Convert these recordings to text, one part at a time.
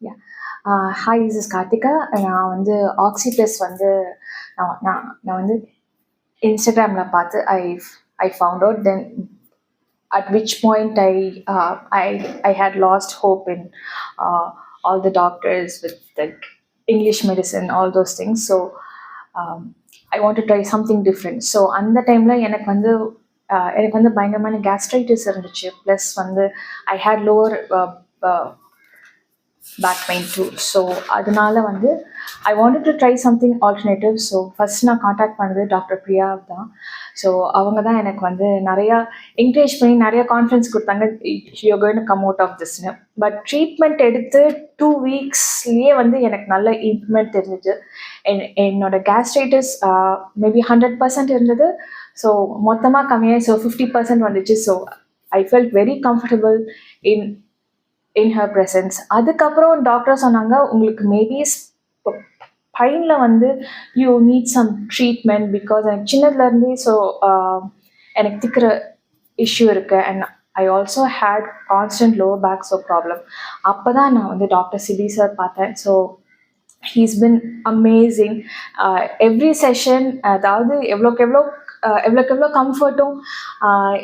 Yeah. Hi, this is Karthika. நான் வந்து oxy plus வந்து நான் நான் நான் வந்து இன்ஸ்டாகிராமில் பார்த்து I found out then at which point I had lost hope in all the doctors with the English medicine, all those things. So um, I want to try something different. So அந்த டைமில் எனக்கு வந்து பயங்கரமான gastritis இருந்துச்சு. Plus வந்து I had lower back pain too. So அதனால வந்து I wanted to try something alternative. So first நான் காண்டாக்ட் பண்ணது டாக்டர் பிரியா தான். ஸோ அவங்க தான் எனக்கு வந்து நிறையா என்கரேஜ் பண்ணி நிறையா கான்ஃபிடன்ஸ் கொடுத்தாங்க, you going to come out of திஸ்னு. பட் ட்ரீட்மெண்ட் எடுத்து 2 வீக்ஸ்லேயே வந்து எனக்கு நல்ல இம்ப்ரூவ்மெண்ட் தெரிஞ்சிச்சு. என்னோட கேஸ்ட்ரைட்டிஸ் மேபி 100% இருந்தது. ஸோ மொத்தமாக கம்மியாகி 50% வந்துச்சு. So I felt very comfortable in her presence. அதுக்கப்புறம் டாக்டர் சொன்னாங்க, உங்களுக்கு மேபி ஸ்பைனில் வந்து you need some treatment because எனக்கு சின்னதுலேருந்தே எனக்கு திக்கிற இஷ்யூ இருக்குது. And I also had constant lower back problem. அப்போ தான் நான் வந்து டாக்டர் சிபி சார் பார்த்தேன். So he's been amazing. Every session அதாவது எவ்வளோக்கு எவ்வளோ கம்ஃபர்ட்டும்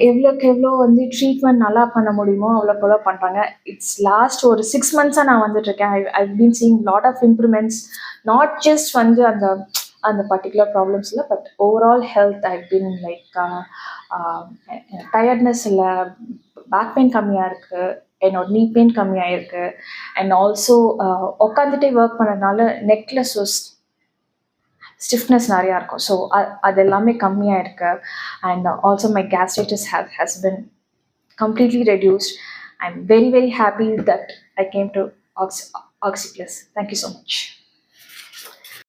எவ்வளோக்கு எவ்வளோ வந்து ட்ரீட்மெண்ட் நல்லா பண்ண முடியுமோ அவ்வளோக்கு எவ்வளோ பண்ணுறாங்க. இட்ஸ் லாஸ்ட் ஒரு 6 months நான் வந்துட்டுருக்கேன். I been seeing lot of improvements, not just வந்து அந்த பர்டிகுலர் ப்ராப்ளம்ஸ் இல்லை, but overall health I been like tiredness இல்லை, பேக் பெயின் கம்மியாக இருக்குது, என்னோட நீ பெயின் கம்மியாக இருக்குது. அண்ட் ஆல்சோ உட்காந்துட்டே ஒர்க் பண்ணுறதுனால நெக்கில் ஸ்டிஃப்னஸ் நிறையா இருக்கும். ஸோ அது எல்லாமே கம்மியாக இருக்கு. And also my gastritis has been completely reduced. I am very very happy that I came to oxy plus. Thank you so much.